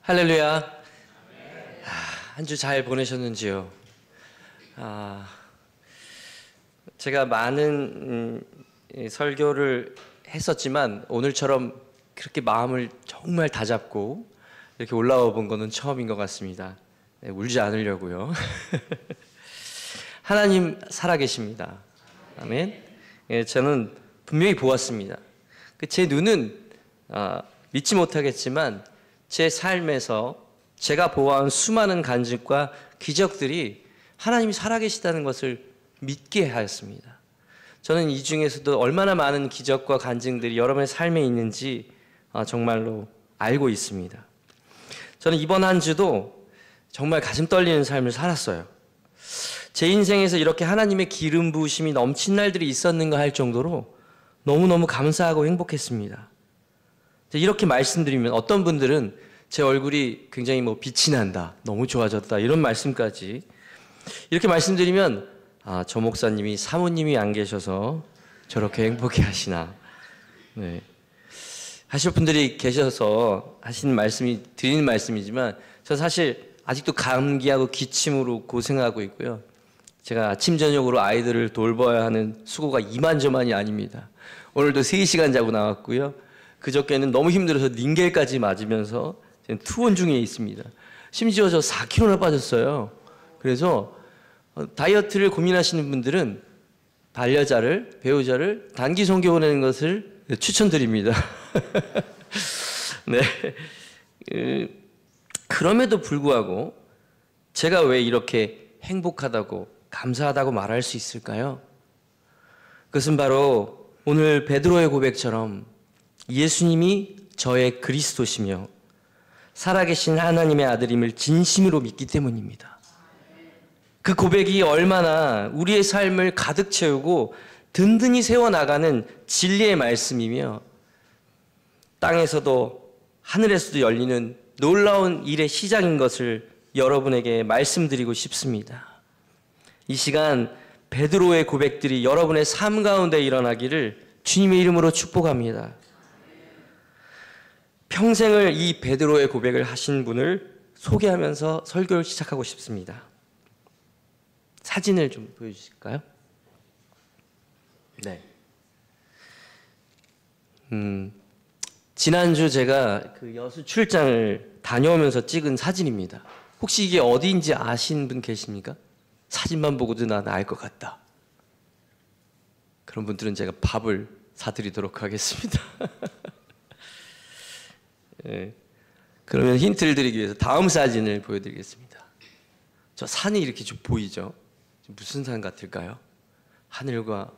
할렐루야. 한 주 잘 보내셨는지요? 제가 많은 설교를 했었지만 오늘처럼 그렇게 마음을 정말 다잡고 이렇게 올라와 본 거는 처음인 것 같습니다. 울지 않으려고요. 하나님 살아계십니다. 아멘. 저는 분명히 보았습니다. 제 눈은 믿지 못하겠지만 제 삶에서 제가 보아온 수많은 간증과 기적들이 하나님이 살아계시다는 것을 믿게 하였습니다. 저는 이 중에서도 얼마나 많은 기적과 간증들이 여러분의 삶에 있는지 정말로 알고 있습니다. 저는 이번 한 주도 정말 가슴 떨리는 삶을 살았어요. 제 인생에서 이렇게 하나님의 기름 부으심이 넘친 날들이 있었는가 할 정도로 너무너무 감사하고 행복했습니다. 이렇게 말씀드리면 어떤 분들은 제 얼굴이 굉장히 빛이 난다, 너무 좋아졌다 이런 말씀까지 이렇게 말씀드리면 저 목사님이 사모님이 안 계셔서 저렇게 행복해 하시나 하실 분들이 계셔서 하시는 말씀이 드리는 말씀이지만 저 사실 아직도 감기하고 기침으로 고생하고 있고요. 제가 아침 저녁으로 아이들을 돌봐야 하는 수고가 이만저만이 아닙니다. 오늘도 3시간 자고 나왔고요. 그저께는 너무 힘들어서 링겔까지 맞으면서 투혼 중에 있습니다. 심지어 저 4kg나 빠졌어요. 그래서 다이어트를 고민하시는 분들은 반려자를, 배우자를 단기 성교 보내는 것을 추천드립니다. 네. 그럼에도 불구하고 제가 왜 이렇게 행복하다고 감사하다고 말할 수 있을까요? 그것은 바로 오늘 베드로의 고백처럼 예수님이 저의 그리스도시며 살아계신 하나님의 아들임을 진심으로 믿기 때문입니다. 그 고백이 얼마나 우리의 삶을 가득 채우고 든든히 세워나가는 진리의 말씀이며 땅에서도 하늘에서도 열리는 놀라운 일의 시작인 것을 여러분에게 말씀드리고 싶습니다. 이 시간 베드로의 고백들이 여러분의 삶 가운데 일어나기를 주님의 이름으로 축복합니다. 평생을 이 베드로의 고백을 하신 분을 소개하면서 설교를 시작하고 싶습니다. 사진을 좀 보여주실까요? 네. 지난주 제가 그 여수 출장을 다녀오면서 찍은 사진입니다. 혹시 이게 어디인지 아시는 분 계십니까? 사진만 보고도 나는 알 것 같다. 그런 분들은 제가 밥을 사드리도록 하겠습니다. 네. 그러면 힌트를 드리기 위해서 다음 사진을 보여드리겠습니다. 저 산이 이렇게 좀 보이죠? 무슨 산 같을까요? 하늘과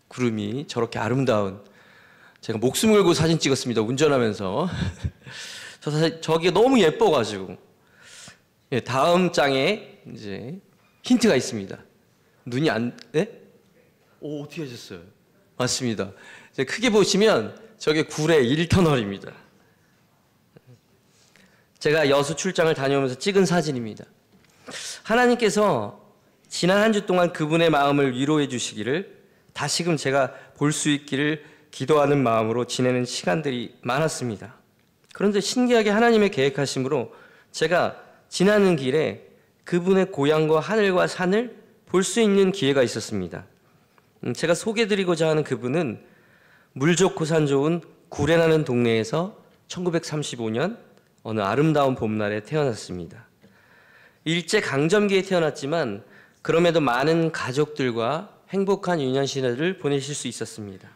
구름이 저렇게 아름다운, 제가 목숨 걸고 사진 찍었습니다. 운전하면서. 저 사실 저게 너무 예뻐가지고. 다음 장에 이제 힌트가 있습니다. 눈이 어떻게 하셨어요? 맞습니다. 크게 보시면 저게 구례 1터널입니다. 제가 여수 출장을 다녀오면서 찍은 사진입니다. 하나님께서 지난 한 주 동안 그분의 마음을 위로해 주시기를 다시금 제가 볼 수 있기를 기도하는 마음으로 지내는 시간들이 많았습니다. 그런데 신기하게 하나님의 계획하심으로 제가 지나는 길에 그분의 고향과 하늘과 산을 볼 수 있는 기회가 있었습니다. 제가 소개드리고자 하는 그분은 물 좋고 산 좋은 구례라는 동네에서 1935년 어느 아름다운 봄날에 태어났습니다. 일제강점기에 태어났지만 그럼에도 많은 가족들과 행복한 유년 시절을 보내실 수 있었습니다.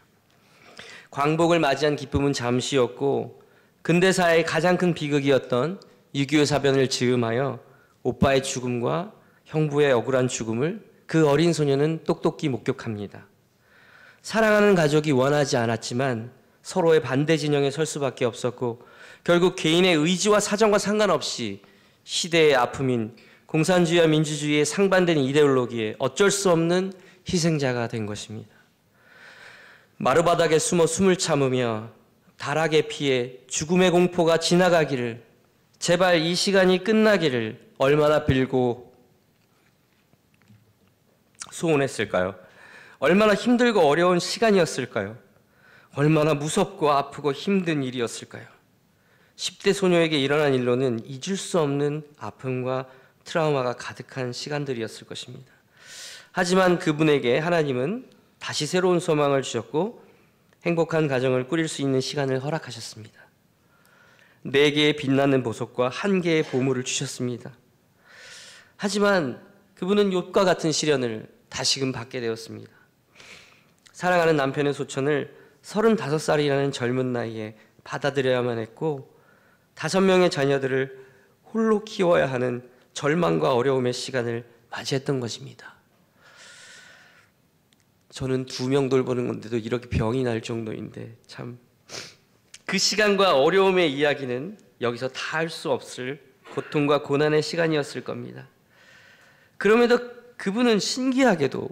광복을 맞이한 기쁨은 잠시였고 근대사의 가장 큰 비극이었던 6.25 사변을 즈음하여 오빠의 죽음과 형부의 억울한 죽음을 그 어린 소녀는 똑똑히 목격합니다. 사랑하는 가족이 원하지 않았지만 서로의 반대 진영에 설 수밖에 없었고 결국 개인의 의지와 사정과 상관없이 시대의 아픔인 공산주의와 민주주의에 상반된 이데올로기에 어쩔 수 없는 희생자가 된 것입니다. 마루바닥에 숨어 숨을 참으며 다락에 피해 죽음의 공포가 지나가기를, 제발 이 시간이 끝나기를 얼마나 빌고 소원했을까요? 얼마나 힘들고 어려운 시간이었을까요? 얼마나 무섭고 아프고 힘든 일이었을까요? 10대 소녀에게 일어난 일로는 잊을 수 없는 아픔과 트라우마가 가득한 시간들이었을 것입니다. 하지만 그분에게 하나님은 다시 새로운 소망을 주셨고 행복한 가정을 꾸릴 수 있는 시간을 허락하셨습니다. 4개의 빛나는 보석과 1개의 보물을 주셨습니다. 하지만 그분은 욥과 같은 시련을 다시금 받게 되었습니다. 사랑하는 남편의 소천을 35살이라는 젊은 나이에 받아들여야만 했고 5명의 자녀들을 홀로 키워야 하는 절망과 어려움의 시간을 맞이했던 것입니다. 저는 2명 돌보는 건데도 이렇게 병이 날 정도인데 참 그 시간과 어려움의 이야기는 여기서 다 할 수 없을 고통과 고난의 시간이었을 겁니다. 그럼에도 그분은 신기하게도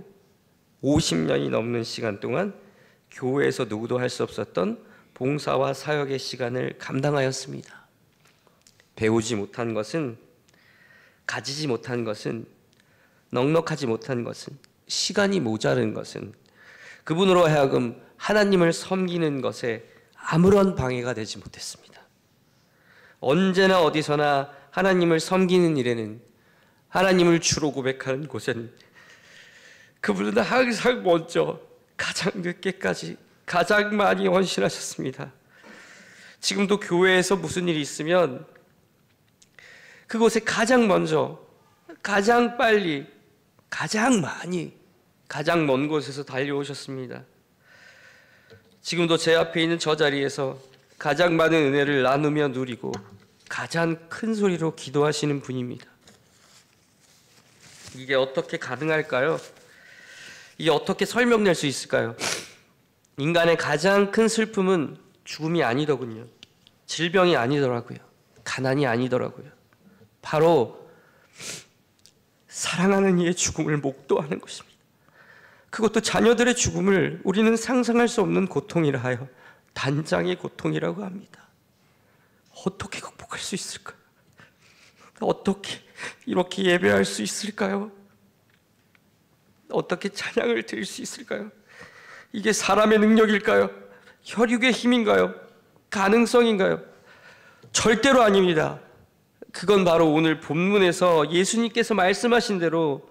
50년이 넘는 시간 동안 교회에서 누구도 할 수 없었던 봉사와 사역의 시간을 감당하였습니다. 배우지 못한 것은, 가지지 못한 것은, 넉넉하지 못한 것은, 시간이 모자른 것은 그분으로 하여금 하나님을 섬기는 것에 아무런 방해가 되지 못했습니다. 언제나 어디서나 하나님을 섬기는 일에는, 하나님을 주로 고백하는 곳에는 그분은 항상 먼저 가장 늦게까지 가장 많이 헌신하셨습니다. 지금도 교회에서 무슨 일이 있으면 그곳에 가장 먼저, 가장 빨리, 가장 많이, 가장 먼 곳에서 달려오셨습니다. 지금도 제 앞에 있는 저 자리에서 가장 많은 은혜를 나누며 누리고 가장 큰 소리로 기도하시는 분입니다. 이게 어떻게 가능할까요? 이게 어떻게 설명될 수 있을까요? 인간의 가장 큰 슬픔은 죽음이 아니더군요. 질병이 아니더라고요. 가난이 아니더라고요. 바로 사랑하는 이의 죽음을 목도하는 것입니다. 그것도 자녀들의 죽음을 우리는 상상할 수 없는 고통이라 하여 단장의 고통이라고 합니다. 어떻게 극복할 수 있을까요? 어떻게 이렇게 예배할 수 있을까요? 어떻게 찬양을 드릴 수 있을까요? 이게 사람의 능력일까요? 혈육의 힘인가요? 가능성인가요? 절대로 아닙니다. 그건 바로 오늘 본문에서 예수님께서 말씀하신 대로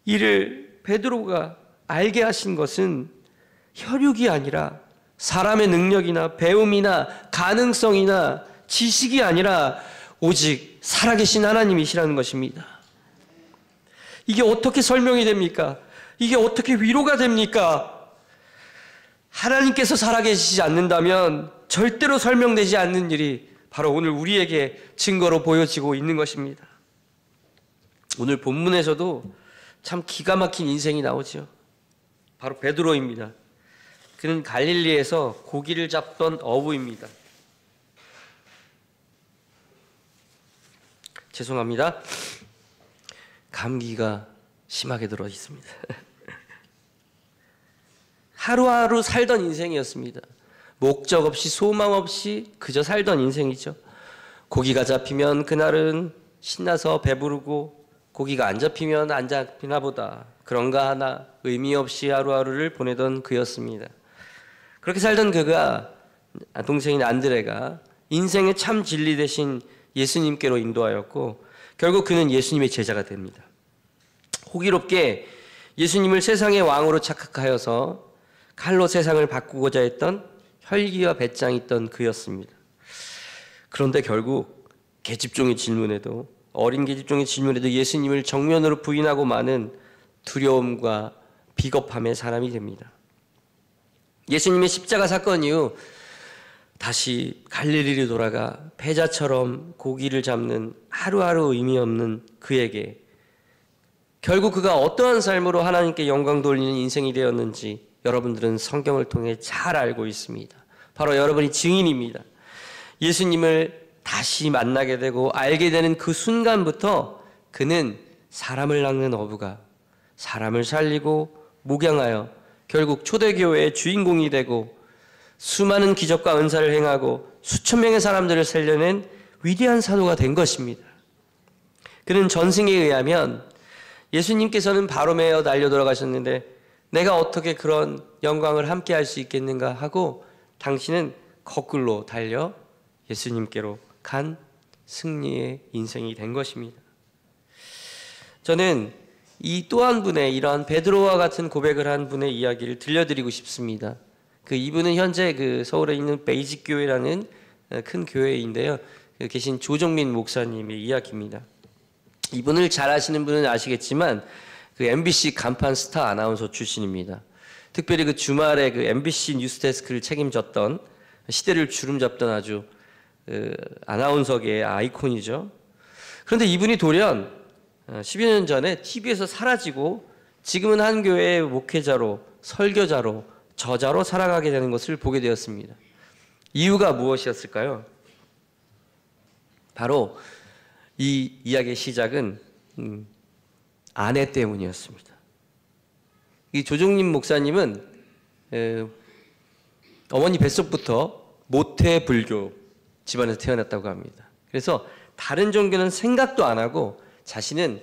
이를 베드로가 알게 하신 것은 혈육이 아니라 사람의 능력이나 배움이나 가능성이나 지식이 아니라 오직 살아계신 하나님이시라는 것입니다. 이게 어떻게 설명이 됩니까? 이게 어떻게 위로가 됩니까? 하나님께서 살아계시지 않는다면 절대로 설명되지 않는 일이 바로 오늘 우리에게 증거로 보여지고 있는 것입니다. 오늘 본문에서도 참 기가 막힌 인생이 나오죠. 바로 베드로입니다. 그는 갈릴리에서 고기를 잡던 어부입니다. 죄송합니다. 감기가 심하게 들어 있습니다. 하루하루 살던 인생이었습니다. 목적 없이 소망 없이 그저 살던 인생이죠. 고기가 잡히면 그날은 신나서 배부르고 고기가 안 잡히면 안 잡히나 보다 그런가 하나 의미 없이 하루하루를 보내던 그였습니다. 그렇게 살던 그가 동생인 안드레가 인생의 참 진리 대신 예수님께로 인도하였고 결국 그는 예수님의 제자가 됩니다. 호기롭게 예수님을 세상의 왕으로 착각하여서 칼로 세상을 바꾸고자 했던 혈기와 배짱이 있던 그였습니다. 그런데 결국 계집종의 질문에도 어린 계집종의 질문에도 예수님을 정면으로 부인하고 마는 두려움과 비겁함의 사람이 됩니다. 예수님의 십자가 사건 이후 다시 갈릴리로 돌아가 패자처럼 고기를 잡는 하루하루 의미 없는 그에게 결국 그가 어떠한 삶으로 하나님께 영광 돌리는 인생이 되었는지 여러분들은 성경을 통해 잘 알고 있습니다. 바로 여러분이 증인입니다. 예수님을 다시 만나게 되고 알게 되는 그 순간부터 그는 사람을 낚는 어부가 사람을 살리고 목양하여 결국 초대교회의 주인공이 되고 수많은 기적과 은사를 행하고 수천 명의 사람들을 살려낸 위대한 사도가 된 것입니다. 그는 전승에 의하면 예수님께서는 바로 매어 달려 돌아가셨는데 내가 어떻게 그런 영광을 함께 할 수 있겠는가 하고 당신은 거꾸로 달려 예수님께로 간 승리의 인생이 된 것입니다. 저는 이 또 한 분의 이러한 베드로와 같은 고백을 한 분의 이야기를 들려드리고 싶습니다. 이분은 현재 서울에 있는 베이직 교회라는 큰 교회인데요. 계신 조정민 목사님의 이야기입니다. 이분을 잘 아시는 분은 아시겠지만 MBC 간판 스타 아나운서 출신입니다. 특별히 주말에 MBC 뉴스데스크를 책임졌던, 시대를 주름잡던 아주 아나운서계의 아이콘이죠. 그런데 이분이 돌연 10여 년 전에 TV에서 사라지고 지금은 한 교회의 목회자로, 설교자로, 저자로 살아가게 되는 것을 보게 되었습니다. 이유가 무엇이었을까요? 바로 이 이야기의 시작은 아내 때문이었습니다. 이 조정림 목사님은 어머니 뱃속부터 모태 불교 집안에서 태어났다고 합니다. 그래서 다른 종교는 생각도 안 하고 자신은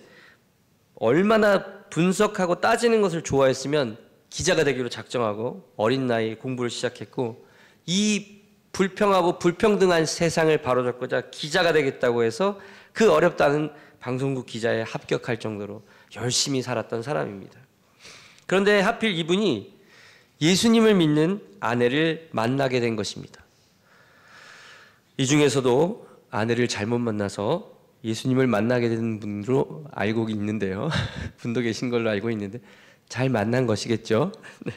얼마나 분석하고 따지는 것을 좋아했으면 기자가 되기로 작정하고 어린 나이에 공부를 시작했고, 이 불평하고 불평등한 세상을 바로잡고자 기자가 되겠다고 해서 그 어렵다는 방송국 기자에 합격할 정도로 열심히 살았던 사람입니다. 그런데 하필 이분이 예수님을 믿는 아내를 만나게 된 것입니다. 이 중에서도 아내를 잘못 만나서 예수님을 만나게 된 분으로 알고 있는데요. 분도 계신 걸로 알고 있는데 잘 만난 것이겠죠. 네.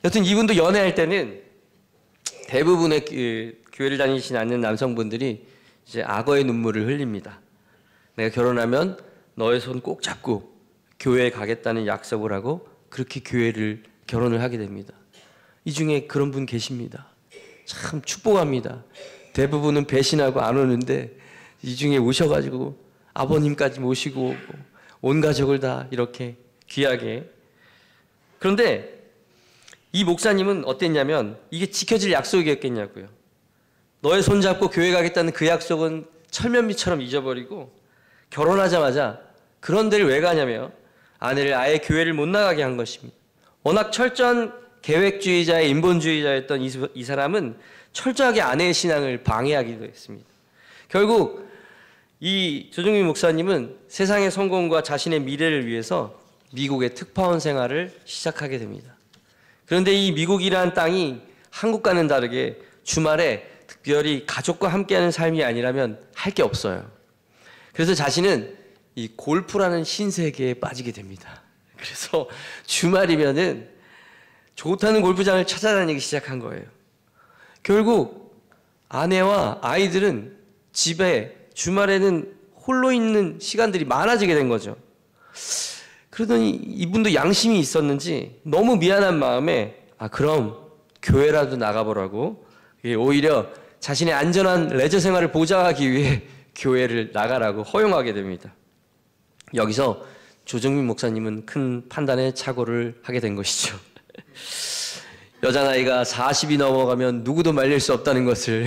여튼 이분도 연애할 때는 대부분의 교회를 다니시지 않는 남성분들이 이제 악어의 눈물을 흘립니다. 내가 결혼하면 너의 손 꼭 잡고 교회에 가겠다는 약속을 하고 그렇게 결혼을 하게 됩니다. 이 중에 그런 분 계십니다. 참 축복합니다. 대부분은 배신하고 안 오는데 이 중에 오셔가지고 아버님까지 모시고 온 가족을 다 이렇게 귀하게. 그런데 이 목사님은 어땠냐면 이게 지켜질 약속이었겠냐고요. 너의 손잡고 교회 가겠다는 그 약속은 철면미처럼 잊어버리고 결혼하자마자 그런 데를 왜 가냐며 아내를 아예 교회를 못 나가게 한 것입니다. 워낙 철저한 계획주의자의 인본주의자였던 이 사람은 철저하게 아내의 신앙을 방해하기도 했습니다. 결국 이 조정민 목사님은 세상의 성공과 자신의 미래를 위해서 미국의 특파원 생활을 시작하게 됩니다. 그런데 이 미국이라는 땅이 한국과는 다르게 주말에 특별히 가족과 함께하는 삶이 아니라면 할 게 없어요. 그래서 자신은 이 골프라는 신세계에 빠지게 됩니다. 그래서 주말이면은 좋다는 골프장을 찾아다니기 시작한 거예요. 결국 아내와 아이들은 집에 주말에는 홀로 있는 시간들이 많아지게 된 거죠. 그러더니 이분도 양심이 있었는지 너무 미안한 마음에 그럼 교회라도 나가보라고, 오히려 자신의 안전한 레저 생활을 보장하기 위해 교회를 나가라고 허용하게 됩니다. 여기서 조정민 목사님은 큰 판단의 착오를 하게 된 것이죠. 여자 나이가 40이 넘어가면 누구도 말릴 수 없다는 것을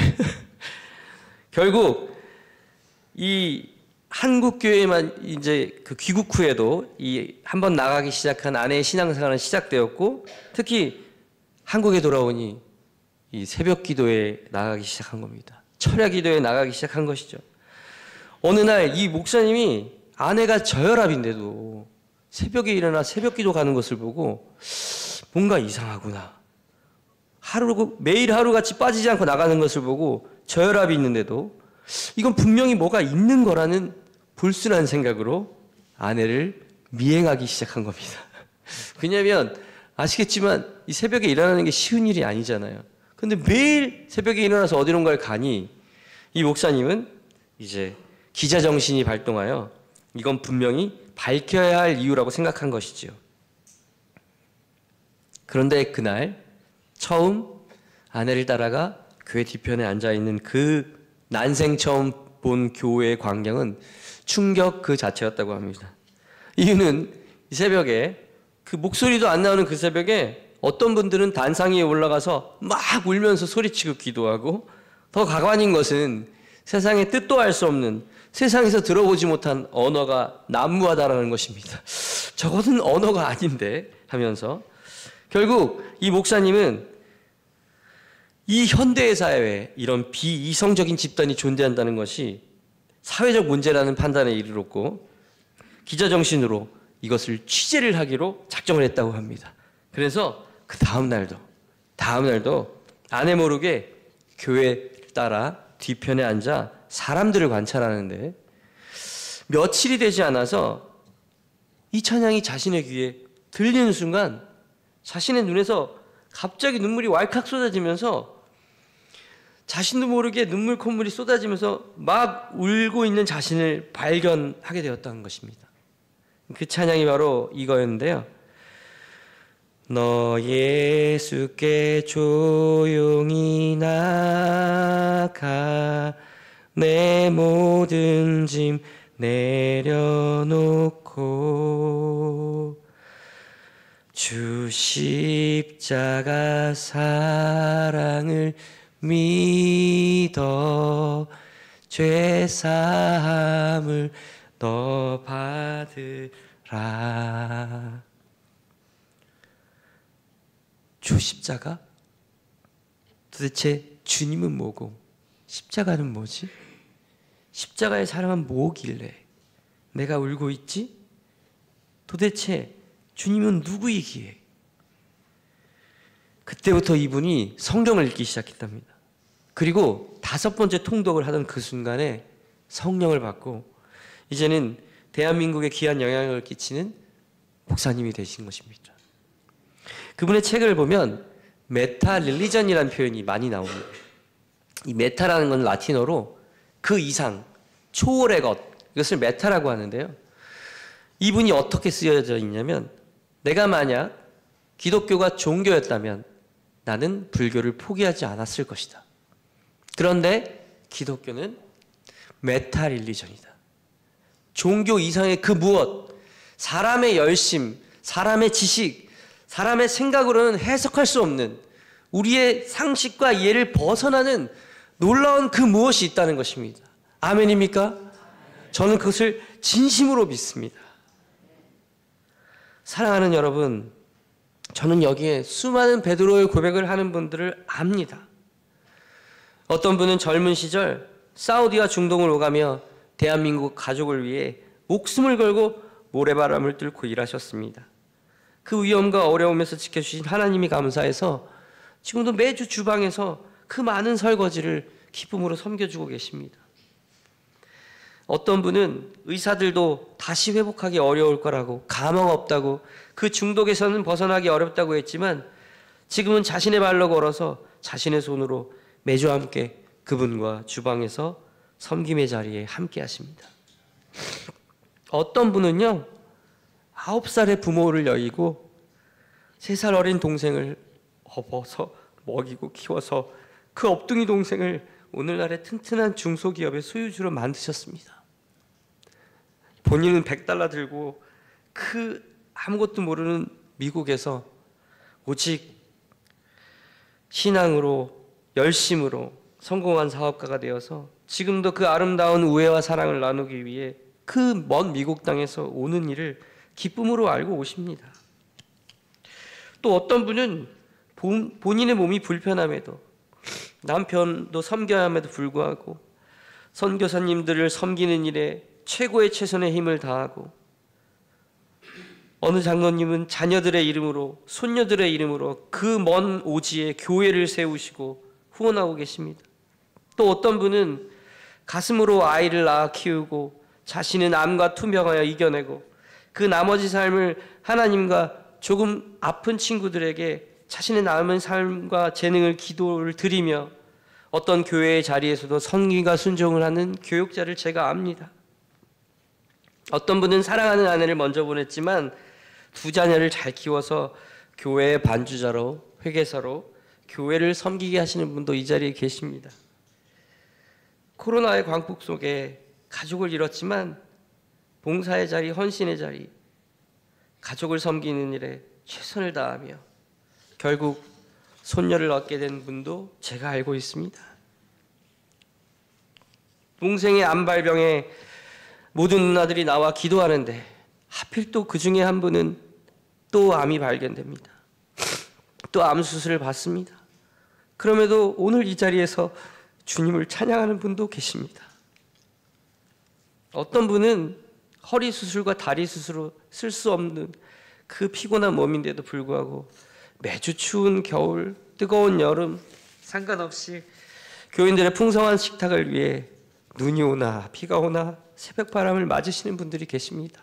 결국 이 한국 교회만 이제 귀국 후에도 이 한번 나가기 시작한 아내의 신앙생활은 시작되었고, 특히 한국에 돌아오니 이 새벽 기도에 나가기 시작한 겁니다. 철야 기도에 나가기 시작한 것이죠. 어느 날 이 목사님이 아내가 저혈압인데도 새벽에 일어나 새벽 기도 가는 것을 보고 뭔가 이상하구나. 매일 하루같이 빠지지 않고 나가는 것을 보고 저혈압이 있는데도 이건 분명히 뭐가 있는 거라는 불순한 생각으로 아내를 미행하기 시작한 겁니다. 왜냐하면 아시겠지만 이 새벽에 일어나는 게 쉬운 일이 아니잖아요. 근데 매일 새벽에 일어나서 어디론가를 가니 이 목사님은 이제 기자 정신이 발동하여 이건 분명히 밝혀야 할 이유라고 생각한 것이죠. 그런데 그날 처음 아내를 따라가 교회 뒤편에 앉아있는 그 난생 처음 본 교회의 광경은 충격 그 자체였다고 합니다. 이유는 이 새벽에 목소리도 안 나오는 그 새벽에 어떤 분들은 단상 위에 올라가서 막 울면서 소리치고 기도하고, 더 가관인 것은 세상의 뜻도 알 수 없는, 세상에서 들어보지 못한 언어가 난무하다라는 것입니다. 저것은 언어가 아닌데 하면서 결국 이 목사님은 이 현대의 사회에 이런 비이성적인 집단이 존재한다는 것이 사회적 문제라는 판단에 이르렀고 기자 정신으로 이것을 취재를 하기로 작정을 했다고 합니다. 그래서 그 다음 날도 아내 모르게 교회 따라 뒤편에 앉아 사람들을 관찰하는데 며칠이 되지 않아서 이 찬양이 자신의 귀에 들리는 순간 자신의 눈에서 갑자기 눈물이 왈칵 쏟아지면서 자신도 모르게 눈물 콧물이 쏟아지면서 막 울고 있는 자신을 발견하게 되었다는 것입니다. 그 찬양이 바로 이거였는데요. 너 예수께 조용히 나가 내 모든 짐 내려놓고 주 십자가 사랑을 믿어 죄사함을 너 받으라. 주 십자가? 도대체 주님은 뭐고 십자가는 뭐지? 십자가의 사랑은 뭐길래 내가 울고 있지? 도대체 주님은 누구이기에? 그때부터 이분이 성경을 읽기 시작했답니다. 그리고 5번째 통독을 하던 그 순간에 성령을 받고 이제는 대한민국에 귀한 영향을 끼치는 목사님이 되신 것입니다. 그분의 책을 보면 메타 릴리전이라는 표현이 많이 나옵니다. 이 메타라는 건 라틴어로 그 이상, 초월의 것, 이것을 메타라고 하는데요. 이분이 어떻게 쓰여져 있냐면 내가 만약 기독교가 종교였다면 나는 불교를 포기하지 않았을 것이다. 그런데 기독교는 메타 릴리전이다. 종교 이상의 그 무엇, 사람의 열심, 사람의 지식, 사람의 생각으로는 해석할 수 없는 우리의 상식과 이해를 벗어나는 놀라운 그 무엇이 있다는 것입니다. 아멘입니까? 저는 그것을 진심으로 믿습니다. 사랑하는 여러분, 저는 여기에 수많은 베드로의 고백을 하는 분들을 압니다. 어떤 분은 젊은 시절 사우디와 중동을 오가며 대한민국 가족을 위해 목숨을 걸고 모래바람을 뚫고 일하셨습니다. 그 위험과 어려움에서 지켜주신 하나님이 감사해서 지금도 매주 주방에서 그 많은 설거지를 기쁨으로 섬겨주고 계십니다. 어떤 분은 의사들도 다시 회복하기 어려울 거라고, 가망 없다고, 그 중독에서는 벗어나기 어렵다고 했지만 지금은 자신의 발로 걸어서 자신의 손으로 매주 함께 그분과 주방에서 섬김의 자리에 함께 하십니다. 어떤 분은요, 9살의 부모를 여의고 3살 어린 동생을 업어서 먹이고 키워서 그 업둥이 동생을 오늘날의 튼튼한 중소기업의 소유주로 만드셨습니다. 본인은 $100 들고 그 아무것도 모르는 미국에서 오직 신앙으로 열심으로 성공한 사업가가 되어서 지금도 그 아름다운 우애와 사랑을 나누기 위해 그 먼 미국 땅에서 오는 일을 기쁨으로 알고 오십니다. 또 어떤 분은 본인의 몸이 불편함에도 남편도 섬겨야 함에도 불구하고 선교사님들을 섬기는 일에 최고의 최선의 힘을 다하고 어느 장로님은 자녀들의 이름으로 손녀들의 이름으로 그 먼 오지에 교회를 세우시고 후원하고 계십니다. 또 어떤 분은 가슴으로 아이를 낳아 키우고 자신은 암과 투병하여 이겨내고 그 나머지 삶을 하나님과 조금 아픈 친구들에게 자신의 남은 삶과 재능을 기도를 드리며 어떤 교회의 자리에서도 선기가 순종을 하는 교육자를 제가 압니다. 어떤 분은 사랑하는 아내를 먼저 보냈지만 2 자녀를 잘 키워서 교회의 반주자로 회계사로 교회를 섬기게 하시는 분도 이 자리에 계십니다. 코로나의 광풍 속에 가족을 잃었지만 봉사의 자리, 헌신의 자리, 가족을 섬기는 일에 최선을 다하며 결국 손녀를 얻게 된 분도 제가 알고 있습니다. 동생의 암발병에 모든 누나들이 나와 기도하는데 하필 또 그 중에 한 분은 또 암이 발견됩니다. 또 암 수술을 받습니다. 그럼에도 오늘 이 자리에서 주님을 찬양하는 분도 계십니다. 어떤 분은 허리 수술과 다리 수술로 쓸 수 없는 그 피곤한 몸인데도 불구하고 매주 추운 겨울, 뜨거운 여름 상관없이 교인들의 풍성한 식탁을 위해 눈이 오나 비가 오나 새벽바람을 맞으시는 분들이 계십니다.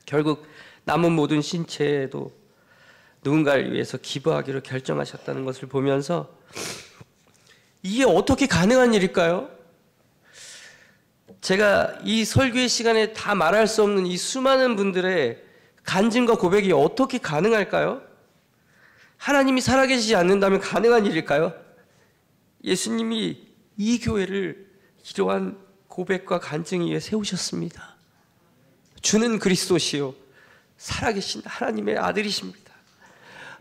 결국 남은 모든 신체에도 누군가를 위해서 기부하기로 결정하셨다는 것을 보면서 이게 어떻게 가능한 일일까요? 제가 이 설교의 시간에 다 말할 수 없는 이 수많은 분들의 간증과 고백이 어떻게 가능할까요? 하나님이 살아계시지 않는다면 가능한 일일까요? 예수님이 이 교회를 이러한 고백과 간증 위에 세우셨습니다. 주는 그리스도시요 살아계신 하나님의 아들이십니다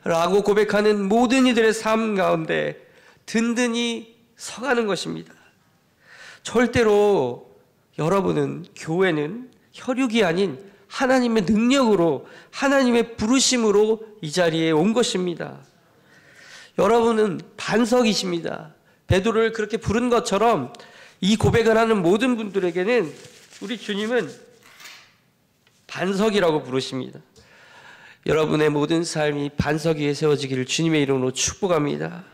라고 고백하는 모든 이들의 삶 가운데 든든히 서가는 것입니다. 절대로 여러분은, 교회는 혈육이 아닌 하나님의 능력으로, 하나님의 부르심으로 이 자리에 온 것입니다. 여러분은 반석이십니다. 베드로를 그렇게 부른 것처럼 이 고백을 하는 모든 분들에게는 우리 주님은 반석이라고 부르십니다. 여러분의 모든 삶이 반석 위에 세워지기를 주님의 이름으로 축복합니다.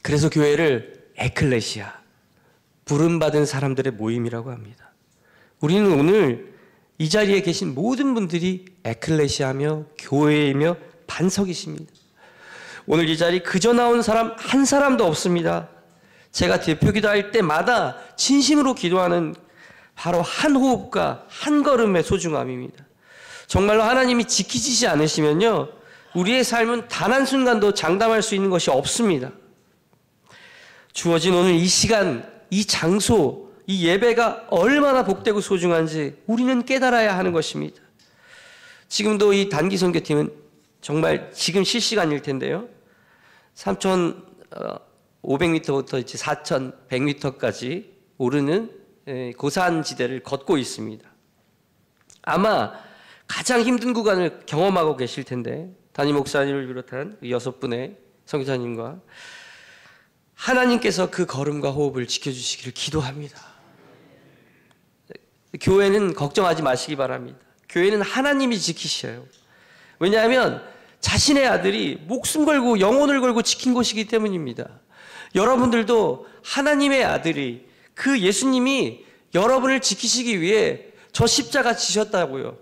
그래서 교회를 에클레시아, 부름받은 사람들의 모임이라고 합니다. 우리는 오늘 이 자리에 계신 모든 분들이 에클레시아며 교회이며 반석이십니다. 오늘 이 자리 그저 나온 사람 한 사람도 없습니다. 제가 대표 기도할 때마다 진심으로 기도하는 바로 한 호흡과 한 걸음의 소중함입니다. 정말로 하나님이 지키시지 않으시면요, 우리의 삶은 단 한순간도 장담할 수 있는 것이 없습니다. 주어진 오늘 이 시간, 이 장소, 이 예배가 얼마나 복되고 소중한지 우리는 깨달아야 하는 것입니다. 지금도 이 단기 선교팀은 정말 지금 실시간일 텐데요, 3,500m부터 이제 4,100m까지 오르는 고산지대를 걷고 있습니다. 아마 가장 힘든 구간을 경험하고 계실 텐데, 담임 목사님을 비롯한 6분의 선교사님과 하나님께서 그 걸음과 호흡을 지켜주시기를 기도합니다. 교회는 걱정하지 마시기 바랍니다. 교회는 하나님이 지키셔요. 왜냐하면 자신의 아들이 목숨 걸고 영혼을 걸고 지킨 것이기 때문입니다. 여러분들도 하나님의 아들이, 그 예수님이 여러분을 지키시기 위해 저 십자가 지셨다고요.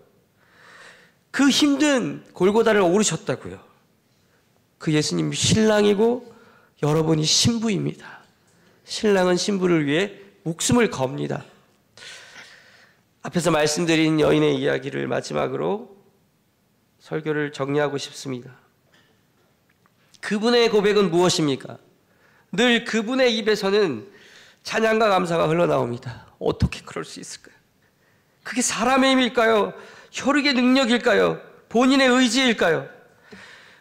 그 힘든 골고다를 오르셨다고요. 그 예수님이 신랑이고 여러분이 신부입니다. 신랑은 신부를 위해 목숨을 겁니다. 앞에서 말씀드린 여인의 이야기를 마지막으로 설교를 정리하고 싶습니다. 그분의 고백은 무엇입니까? 늘 그분의 입에서는 찬양과 감사가 흘러나옵니다. 어떻게 그럴 수 있을까요? 그게 사람의 힘일까요? 혈육의 능력일까요? 본인의 의지일까요?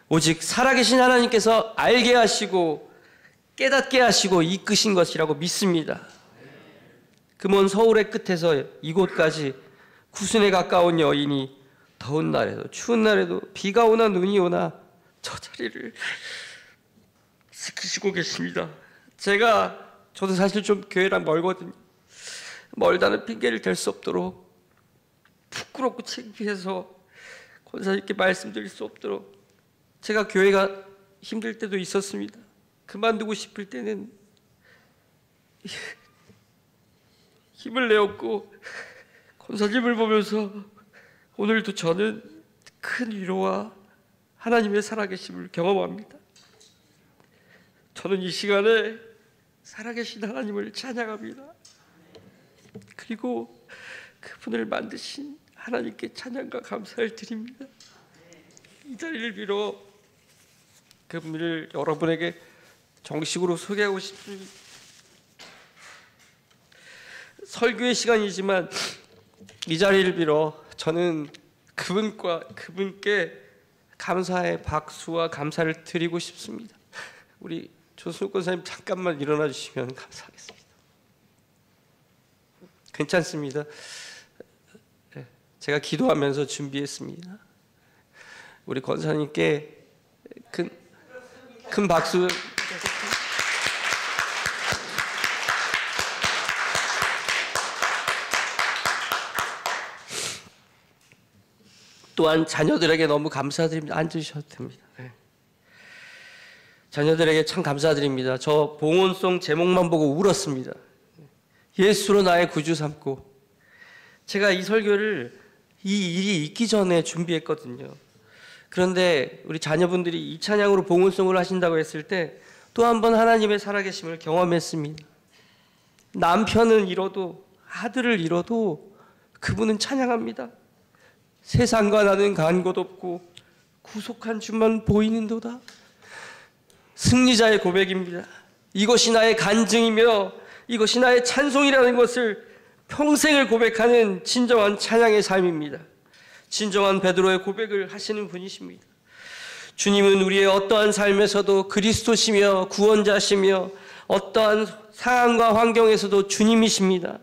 오직 살아계신 하나님께서 알게 하시고 깨닫게 하시고 이끄신 것이라고 믿습니다. 그 먼 서울의 끝에서 이곳까지 구순에 가까운 여인이 더운 날에도 추운 날에도 비가 오나 눈이 오나 저 자리를 지키시고 계십니다. 저도 사실 좀 교회랑 멀거든요. 멀다는 핑계를 댈 수 없도록, 부끄럽고 창피해서 권사님께 말씀드릴 수 없도록 제가 교회가 힘들 때도 있었습니다. 그만두고 싶을 때는 힘을 내었고, 권사님을 보면서 오늘도 저는 큰 위로와 하나님의 살아계심을 경험합니다. 저는 이 시간에 살아계신 하나님을 찬양합니다. 그리고 그분을 만드신 하나님께 찬양과 감사를 드립니다. 이 자리를 빌어 그분을 여러분에게 정식으로 소개하고 싶습니다. 설교의 시간이지만 이 자리를 빌어 저는 그분께 감사의 박수와 감사를 드리고 싶습니다. 우리 조순욱 권사님 잠깐만 일어나 주시면 감사하겠습니다. 괜찮습니다. 제가 기도하면서 준비했습니다. 우리 권사님께 큰 박수. 또한 자녀들에게 너무 감사드립니다. 앉으셔도 됩니다. 네. 자녀들에게 참 감사드립니다. 저 봉헌송 제목만 보고 울었습니다. 예수로 나의 구주 삼고. 제가 이 설교를 이 일이 있기 전에 준비했거든요. 그런데 우리 자녀분들이 이 찬양으로 봉헌송을 하신다고 했을 때 또 한 번 하나님의 살아계심을 경험했습니다. 남편은 잃어도, 아들을 잃어도 그분은 찬양합니다. 세상과 나는 간 곳 없고 구속한 주만 보이는도다. 승리자의 고백입니다. 이것이 나의 간증이며 이것이 나의 찬송이라는 것을 평생을 고백하는 진정한 찬양의 삶입니다. 진정한 베드로의 고백을 하시는 분이십니다. 주님은 우리의 어떠한 삶에서도 그리스도시며 구원자시며 어떠한 상황과 환경에서도 주님이십니다.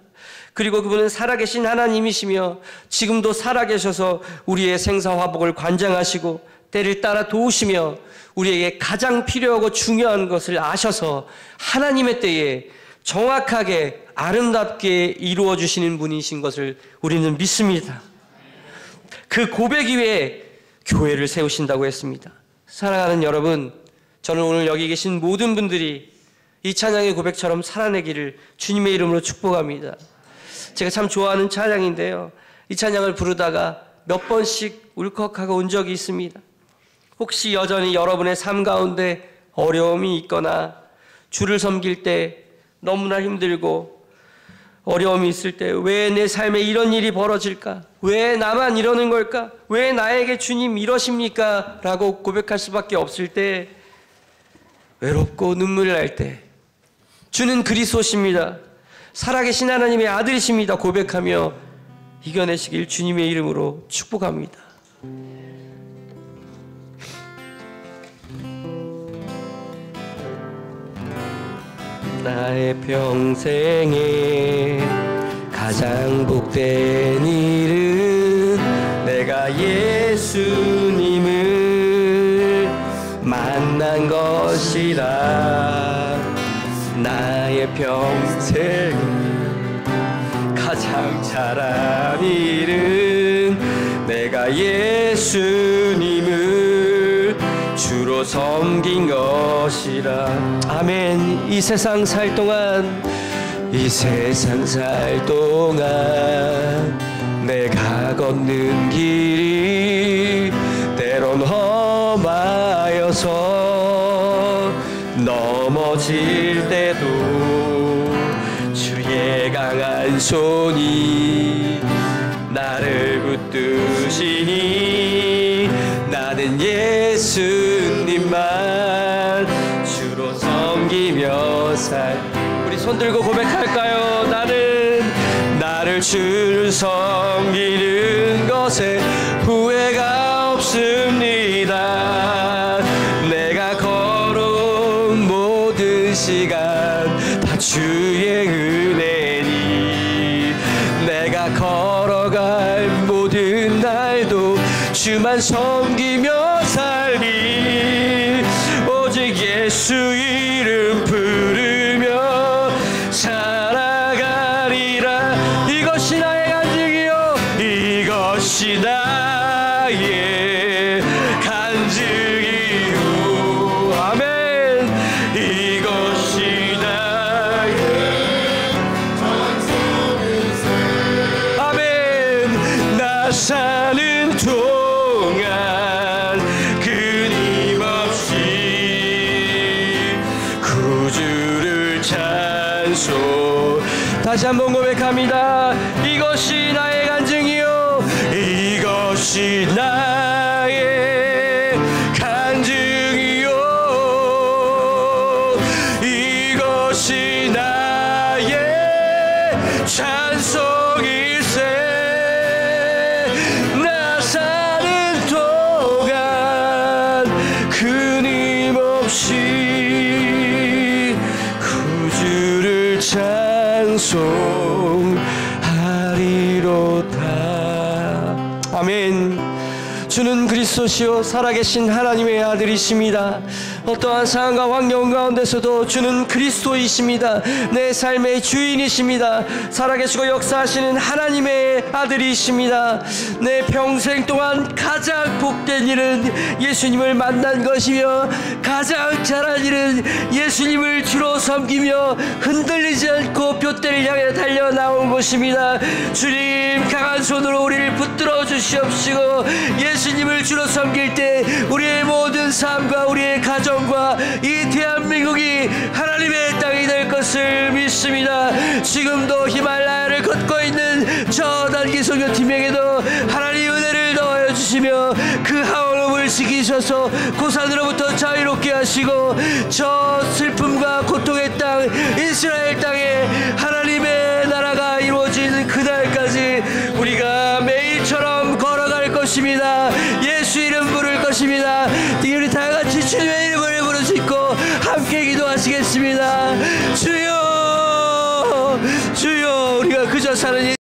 그리고 그분은 살아계신 하나님이시며 지금도 살아계셔서 우리의 생사화복을 관장하시고 때를 따라 도우시며 우리에게 가장 필요하고 중요한 것을 아셔서 하나님의 때에 정확하게 아름답게 이루어 주시는 분이신 것을 우리는 믿습니다. 그 고백 위에 교회를 세우신다고 했습니다. 사랑하는 여러분, 저는 오늘 여기 계신 모든 분들이 이 찬양의 고백처럼 살아내기를 주님의 이름으로 축복합니다. 제가 참 좋아하는 찬양인데요, 이 찬양을 부르다가 몇 번씩 울컥하고 온 적이 있습니다. 혹시 여전히 여러분의 삶 가운데 어려움이 있거나 주를 섬길 때 너무나 힘들고 어려움이 있을 때 왜 내 삶에 이런 일이 벌어질까? 왜 나만 이러는 걸까? 왜 나에게 주님 이러십니까? 라고 고백할 수밖에 없을 때, 외롭고 눈물이 날 때 주는 그리스도십니다. 살아계신 하나님의 아들이십니다. 고백하며 이겨내시길 주님의 이름으로 축복합니다. 나의 평생에 가장 복된 일은 내가 예수님을 만난 것이라. 나의 평생에 가장 잘한 일은 내가 예수님을 주로 섬긴 것이라. 아멘. 이 세상 살 동안 내가 걷는 길이 때론 험하여서 넘어질 때도 주의 강한 손이 나를 붙드시니 나는 예수님만 주로 섬기며 우리 손 들고 고백할까요? 나를 주를 섬기는 것에 후회가 없습니다. 내가 걸어온 모든 시간 다 주의 은혜니, 내가 걸어갈 모든 날도 주만 섬기며 살리. 오직 예수 이름 부르며 살아가리라. 이것이 나의 간증이요, 이것이 나의 간증이요. 아멘. 이것이 나의 아멘. 나 사는 동안 끊임없이 구주를 찬송. 다시 한번 고백합니다. 이것이 나의 간증이요, 이것이 나의 간증이요, 이것이 나의 찬송일세. 나 사는 동안 끊임없이 구주를 찬송하리로다. 아멘. 주는 그리스도시요 살아계신 하나님의 아들이십니다. 어떠한 상황과 환경 가운데서도 주는 그리스도이십니다. 내 삶의 주인이십니다. 살아계시고 역사하시는 하나님의 아들이십니다. 내 평생 동안 가장 복된 일은 예수님을 만난 것이며 가장 잘한 일은 예수님을 주로 섬기며 흔들리지 않고 둏대를 향해 달려 나온 것입니다. 주님, 강한 손으로 우리를 붙들어 주시옵시고 예수님을 주로 섬길 때 우리의 모든 삶과 우리의 가정과 이 대한민국이 하나님의 땅이 될 것을 믿습니다. 지금도 히말라야를 걷고 있는 저 단기 선교팀에게도 하나님 은혜를 더하여 주시며 그 하원음을 지키셔서 고산으로부터 자유롭게 하시고 저 슬픔과 고통의 땅 이스라엘 땅에 하나님의 나라가 이루어지는 그날까지 우리가 매일처럼 걸어갈 것입니다. 예수 이름 부를 것입니다. 우리 다같이 주님의 이름을 부르시고 함께 기도하시겠습니다. 주여, 주여, 우리가 그저 사는 이